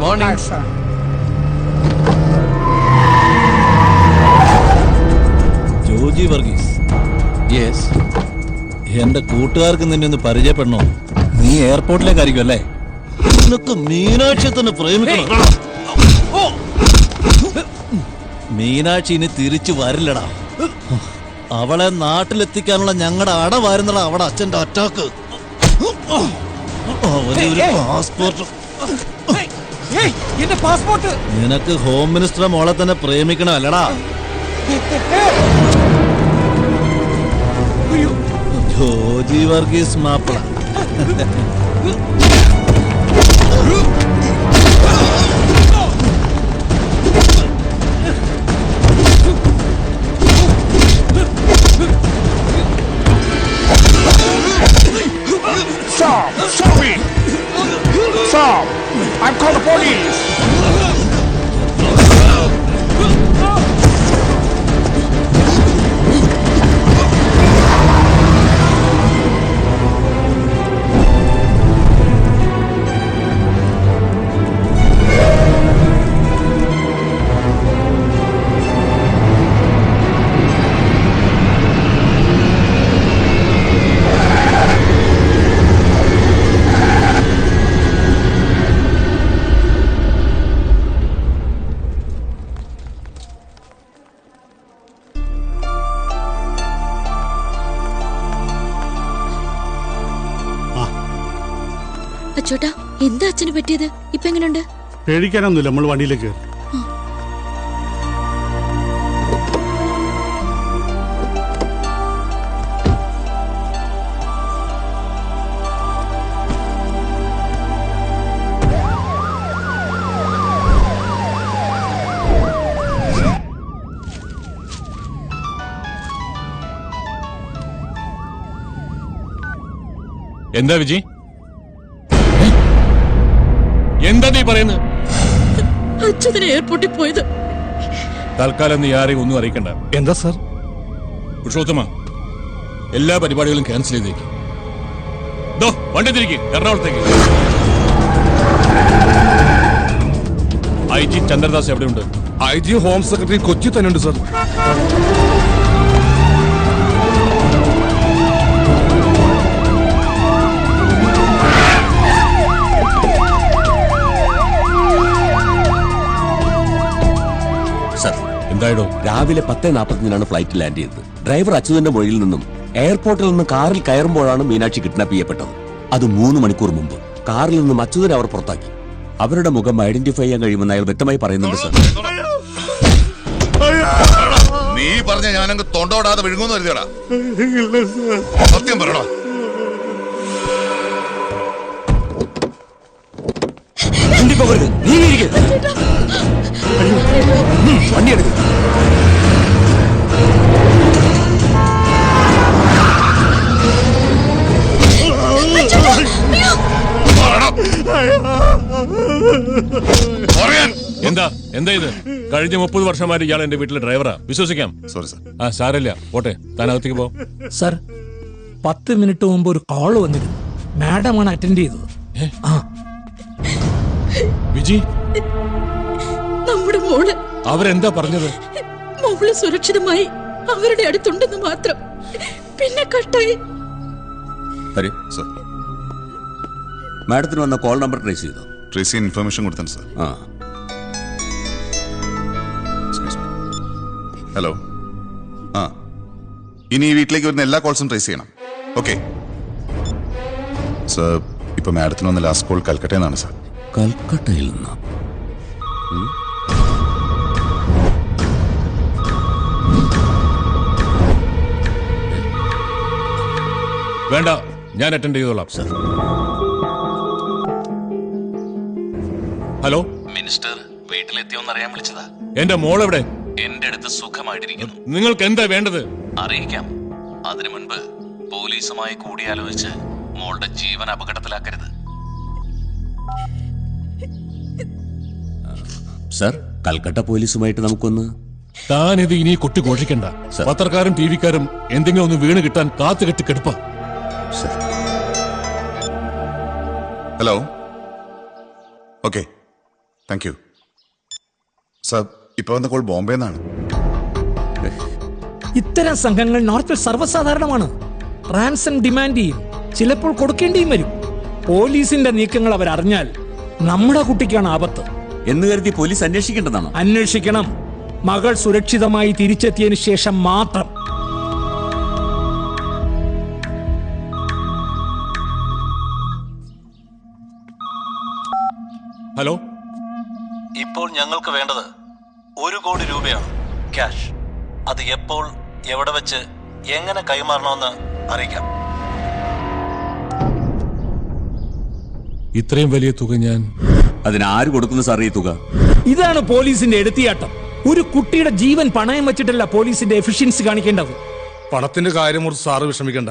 Morning. Joji Varghese. Yes. എന്റെ കൂട്ടുകാർക്ക് നിന്നെ ഒന്ന് പരിചയപ്പെടണോ? നീ എയർപോർട്ടിലേക്കായിരിക്കും അല്ലേ? നിനക്ക് മീനാക്ഷി തന്നെ പ്രേമിക്കണം. മീനാക്ഷി ഇനി തിരിച്ചു വരില്ലടാ. അവളെ നാട്ടിലെത്തിക്കാനുള്ള ഞങ്ങളുടെ അടവായിരുന്നടാ അവിടെ അച്ഛന്റെ അറ്റാക്ക്. പാസ്പോർട്ട് നിനക്ക് ഹോം മിനിസ്റ്റർ മോളെ തന്നെ പ്രേമിക്കണം അല്ലടാ? Joji Varghese Mappila. Stop! Stop it! Stop! I've called the police! അച്ചോട്ടാ, എന്താ അച്ഛന് പറ്റിയത്? ഇപ്പൊ എങ്ങനെയുണ്ട്? പേടിക്കാനൊന്നുമില്ല, നമ്മൾ വണ്ടിയിലേക്ക്. എന്താ വിജി? എന്താ നീ പറയുന്നത്? അച്ഛനെ എയർപോർട്ടിൽ പോയത്. തൽക്കാലം നീ ആരെയും ഒന്നും അറിയിക്കണ്ട. എന്താ സാർ? പുരുഷോത്തമ, എല്ലാ പരിപാടികളും ക്യാൻസൽ ചെയ്തേക്ക്. വണ്ടി തിരികെ എറണാകുളത്തേക്ക്. IG ചന്ദ്രദാസ് എവിടെയുണ്ട്? IG ഹോം സെക്രട്ടറി കൊച്ചി തന്നെ ഉണ്ട് സാർ. എന്തായിടോ? രാവിലെ 10:45 ഫ്ലൈറ്റ് ലാൻഡ് ചെയ്തത്. ഡ്രൈവർ അച്യുതന്റെ മൊഴിയിൽ നിന്നും എയർപോർട്ടിൽ നിന്ന് കാറിൽ കയറുമ്പോഴാണ് മീനാക്ഷി കിഡ്നാപ്പ് ചെയ്യപ്പെട്ടത്. അത് 3 മണിക്കൂർ മുമ്പ്. കാറിൽ നിന്നും അച്യുതനെ അവർ പുറത്താക്കി. അവരുടെ മുഖം ഐഡന്റിഫൈ ചെയ്യാൻ കഴിയുമെന്ന് അയാൾ വ്യക്തമായി പറയുന്നുണ്ട് സർ. നീ പറഞ്ഞ ഞാനങ്ങ് തൊണ്ടോടാതെ വിഴുങ്ങുന്നു കരുതിയടാ. സത്യം പറയണോ? വണ്ടി എടുക്കും. എന്താ എന്താ ഇത്? കഴിഞ്ഞ 30 വർഷമായിട്ട് ഇയാൾ എന്റെ വീട്ടിലെ ഡ്രൈവറാ. വിശ്വസിക്കാം? Sorry sir. സാരമില്ല, പോട്ടെ. താനകത്തേക്ക് പോ. സർ, 10 മിനിറ്റ് മുമ്പ് ഒരു കോള് വന്നിരുന്നു. മാഡമാണ് അറ്റൻഡ് ചെയ്തത്. വിജി, നമ്മുടെ മോള്. അവരെന്താ പറഞ്ഞത്? മോള് സുരക്ഷിതമായി അവരുടെ അടുത്തുണ്ടെന്ന് മാത്രം. പിന്നെ കട്ടായി. മാഡത്തിന് വന്ന കോൾ നമ്പർ ട്രേസ് ചെയ്തോ? ട്രേസ് ചെയ്യാൻ ഇൻഫർമേഷൻ കൊടുത്താണ് സാർ. ഹലോ. ഇനി ഈ വീട്ടിലേക്ക് വരുന്ന എല്ലാ കോൾസും ട്രേസ് ചെയ്യണം. Okay sir. ഇപ്പൊ മാഡത്തിന് വന്ന ലാസ്റ്റ് കോൾ കൽക്കട്ടയിൽ നിന്നാണ് സാർ. കൽക്കട്ടയിൽ നിന്നാ? വേണ്ട, ഞാൻ അറ്റൻഡ് ചെയ്തോളാം സാർ. ഹലോ മിനിസ്റ്റർ, വീട്ടിലെത്തിയോന്നറിയാൻ വിളിച്ചതാ. എന്റെ മോളെവിടെ? എന്റെ അടുത്ത് സുഖമായിട്ടിരിക്കുന്നു. നിങ്ങൾക്ക് എന്താ വേണ്ടത്? അറിയിക്കാം. അതിനു മുൻപ് പോലീസുമായി കൂടിയാലോചിച്ച് മോളുടെ ജീവൻ അപകടത്തിലാക്കരുത്. സർ, കൽക്കട്ട പോലീസുമായിട്ട് നമുക്കൊന്ന്. താനിത് ഇനി കൊട്ടി ഘോഷിക്കണ്ട. പത്രക്കാരും TV ക്കാരും എന്തെങ്കിലും ഒന്ന് വീണ് കിട്ടാൻ കാത്തുകെട്ടി കെടുപ്പ. Hello. Okay thank you sir. ഇപ്പൊ വന്ന കോൾ ബോംബെ നിന്നാണ്. ഇത്തരം സംഘങ്ങൾ നോർത്തിൽ സർവ്വസാധാരണമാണ്. റാൻസം ഡിമാൻഡ് ചെയ്യും, ചിലപ്പോൾ കൊടുക്കേണ്ടിയും വരും. പോലീസിന്റെ നീക്കങ്ങൾ അവരറിഞ്ഞാൽ നമ്മുടെ കുട്ടിക്കാണ് ആപത്ത്. എന്ന് കരുതി പോലീസ് അന്വേഷിക്കേണ്ടതാണോ? അന്വേഷിക്കണം. മകൾ സുരക്ഷിതമായി തിരിച്ചെത്തിയതിനു ശേഷം മാത്രം. ഹലോ, ഇപ്പോൾ ഞങ്ങൾക്ക് വേണ്ടത് 1 കോടി രൂപയാണ്, ക്യാഷ്. അത് എപ്പോൾ, എവിടെ വെച്ച്, എങ്ങനെ കൈമാറണമെന്ന് അറിയിക്കാം. ഇത്രയും വലിയ തുക ഞാൻ അതിനാര് കൊടുക്കുന്നു സാർ ഈ തുക? ഇതാണ് പോലീസിന്റെ എടുത്തിയാട്ടം. ഒരു കുട്ടിയുടെ ജീവൻ പണയം വെച്ചിട്ടല്ല പോലീസിന്റെ എഫിഷ്യൻസി കാണിക്കേണ്ടത്. പണത്തിന്റെ കാര്യം ഓർത്ത് സാറ് വിഷമിക്കണ്ട,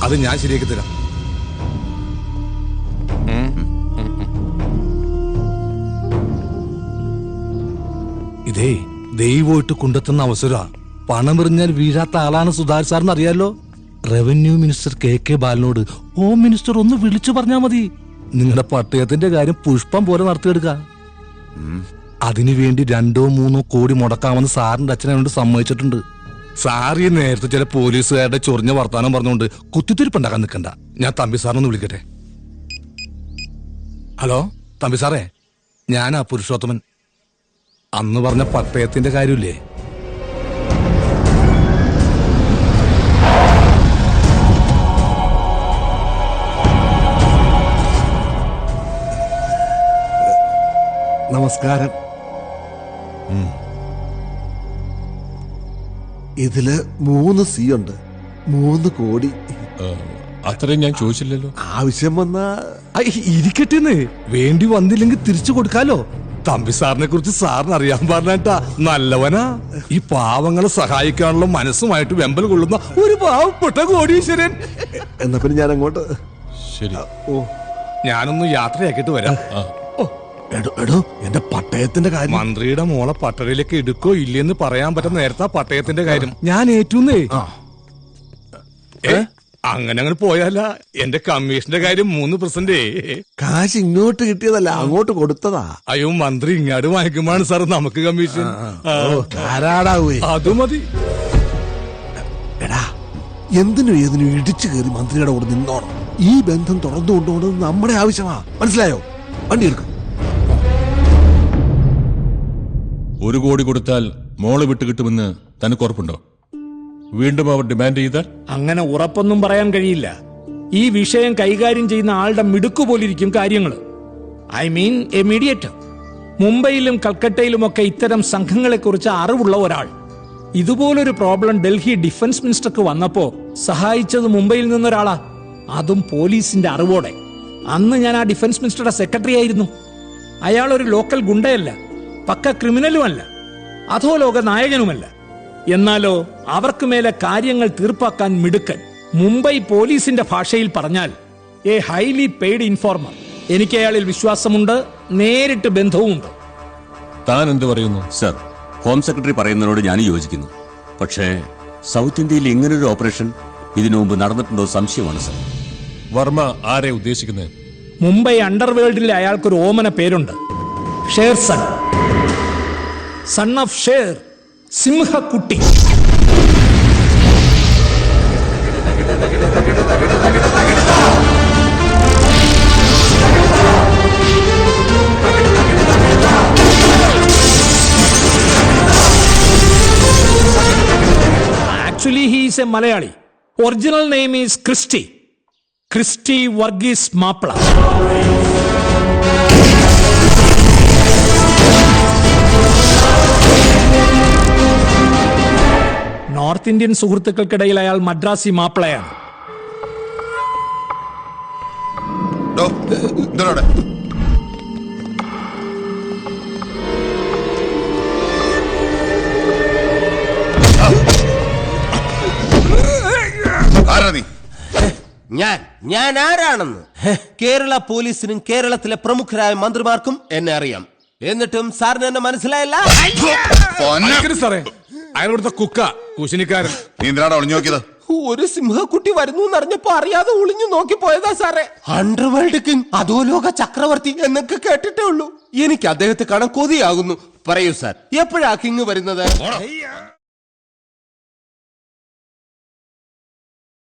അത് ഞാൻ ശരിയാക്കി തരാം. ഇതേ ദൈവമായിട്ട് കൊണ്ടെത്തുന്ന അവസരമാ. പണമെറിഞ്ഞാൽ വീഴാത്ത ആളാണ് സുധാകർ സാറിന് അറിയാലോ. റവന്യൂ മിനിസ്റ്റർ KK ബാലനോട് ഹോം മിനിസ്റ്റർ ഒന്ന് വിളിച്ചു പറഞ്ഞാൽ മതി. നിങ്ങളുടെ പട്ടയത്തിന്റെ കാര്യം പുഷ്പം പോലെ നടത്തിയെടുക്ക. അതിനുവേണ്ടി 2-3 കോടി മുടക്കാമെന്ന് സാറിന്റെ അച്ഛനോട് സമ്മതിച്ചിട്ടുണ്ട്. സാർ ഈ നേരത്തെ ചില പോലീസുകാരുടെ ചൊറിഞ്ഞ വർത്താനം പറഞ്ഞുകൊണ്ട് കുത്തിത്തിരിപ്പുണ്ടാക്കാൻ നിൽക്കണ്ട. ഞാൻ തമ്പി സാറിനൊന്ന് വിളിക്കട്ടെ. ഹലോ തമ്പി സാറേ, ഞാനാ പുരുഷോത്തമൻ. അന്ന് പറഞ്ഞ പട്ടയത്തിന്റെ കാര്യമില്ലേ? നമസ്കാരം. ഇതില് 3 C ഉണ്ട്, 3 കോടി. അത്രയും ഞാൻ ചോദിച്ചില്ലല്ലോ. ആവശ്യം വന്നാ ഇരിക്കട്ടെന്ന്, വേണ്ടി വന്നില്ലെങ്കിൽ തിരിച്ചു കൊടുക്കാലോ. തമ്പി സാറിനെ കുറിച്ച് സാറിന് അറിയാൻ പറഞ്ഞാ നല്ലവനാ. ഈ പാവങ്ങളെ സഹായിക്കാനുള്ള മനസ്സുമായിട്ട് വെമ്പൽ കൊള്ളുന്ന ഒരു പാവപ്പെട്ട കോടീശ്വരൻ. എന്നാ പിന്നെ ഞാൻ അങ്ങോട്ട്. ശരി, ഞാനൊന്ന് യാത്രയാക്കിട്ട് വരാം. എടോ എന്റെ പട്ടയത്തിന്റെ കാര്യം. മന്ത്രിയുടെ മോളെ പട്ടരയിലേക്ക് എടുക്കോ ഇല്ലെന്ന് പറയാൻ പറ്റുന്ന നേരത്തെ പട്ടയത്തിന്റെ കാര്യം ഞാൻ ഏറ്റുന്നേ. അങ്ങനെ പോയാല എന്റെ കമ്മീഷന്റെ കാര്യം 3%. കാശ് ഇങ്ങോട്ട് കിട്ടിയതല്ല, അങ്ങോട്ട് കൊടുത്തതാ. അയ്യോ, മന്ത്രി ഇങ്ങാട് വാങ്ങിക്കുമ്പോഴാണ് സാർ നമുക്ക് കമ്മീഷൻ. ധാരാളാവേ. അത് മതി. എടാ, എന്തിനും ഏതിനും ഇടിച്ചു കയറി മന്ത്രിയുടെ കൂടെ നിന്നോണം. ഈ ബന്ധം തുടർന്നു കൊണ്ടുപോകുന്നത് നമ്മുടെ ആവശ്യമാ. മനസ്സിലായോ? വണ്ടി എടുക്കും. 1 കോടി കൊടുത്താൽ മോള് വിട്ട് കിട്ടുമെന്ന് തനിക്ക് ഉറപ്പുണ്ടോ? വീണ്ടും അവർ ഡിമാൻഡ് ചെയ്താൽ? അങ്ങനെ ഉറപ്പൊന്നും പറയാൻ കഴിയില്ല. ഈ വിഷയം കൈകാര്യം ചെയ്യുന്ന ആളുടെ മിടുക്ക് പോലിരിക്കും കാര്യങ്ങൾ. I mean A mediator. മുംബൈയിലും കൽക്കട്ടയിലുമൊക്കെ ഇത്തരം സംഘങ്ങളെക്കുറിച്ച് അറിവുള്ള ഒരാൾ. ഇതുപോലൊരു പ്രോബ്ലം ഡൽഹി ഡിഫൻസ് മിനിസ്റ്റർക്ക് വന്നപ്പോ സഹായിച്ചത് മുംബൈയിൽ നിന്നൊരാളാ, അതും പോലീസിന്റെ അറിവോടെ. അന്ന് ഞാൻ ആ ഡിഫൻസ് മിനിസ്റ്ററുടെ സെക്രട്ടറി ആയിരുന്നു. അയാൾ ഒരു ലോക്കൽ ഗുണ്ടയല്ല, പക്ക ക്രിമിനലുമല്ല, അധോലോക നായകനുമല്ല. എന്നാലോ അവർക്ക് മേലെ കാര്യങ്ങൾ തീർപ്പാക്കാൻ മിടുക്കൻ. മുംബൈ പോലീസിന്റെ ഭാഷയിൽ പറഞ്ഞാൽ എ ഹൈലി പെയ്ഡ് ഇൻഫോർമർ. എനിക്ക് അയാളിൽ വിശ്വാസമുണ്ട്, നേരിട്ട് ബന്ധവുമുണ്ട്. താൻ എന്ത് പറയുന്നു? സർ, ഹോം സെക്രട്ടറി പറയുന്നതിനോട് ഞാൻ യോജിക്കുന്നു. പക്ഷേ സൗത്ത് ഇന്ത്യയിൽ ഇങ്ങനൊരു ഓപ്പറേഷൻ ഇതിനു മുമ്പ് നടന്നിട്ടുണ്ടോ സംശയമാണ് സർ. വർമ്മ ആരെ ഉദ്ദേശിക്കുന്നത്? മുംബൈ അണ്ടർവേൾഡിലെ അയാൾക്കൊരു ഓമന പേരുണ്ട്, Sher son. Son of Sher, സിംഹക്കുട്ടി. Actually, he is a Malayali. Original name is Christy. Christy Varghese Mapla. North Indian സുഹൃത്തുക്കൾക്കിടയിൽ അയാൾ മദ്രാസി മാപ്പിളയാണ്. ഞാൻ ആരാണെന്ന് കേരള പോലീസിനും കേരളത്തിലെ പ്രമുഖരായ മന്ത്രിമാർക്കും എന്നെ അറിയാം. എന്നിട്ടും സാറിന് എന്നെ മനസ്സിലായില്ല. സാറേ, അയാളുടെ കുക്ക കുശിനിക്കാരൻ. നീ എന്തിനാണ് ഒളിഞ്ഞു നോക്കിയത്? ഒരു സിംഹക്കുട്ടി വരുന്നു എന്നറിഞ്ഞപ്പോ അറിയാതെ ഒളിഞ്ഞു നോക്കി പോയതാ സാറേ. അണ്ടർവേൾഡ് കിങ്, അധോലോക ചക്രവർത്തി എന്നൊക്കെ കേട്ടിട്ടേ ഉള്ളൂ. എനിക്ക് അദ്ദേഹത്തെ കാണാൻ കൊതിയാകുന്നു. പറയൂ സാർ, എപ്പോഴാ കിങ് വരുന്നത്? പോടാ.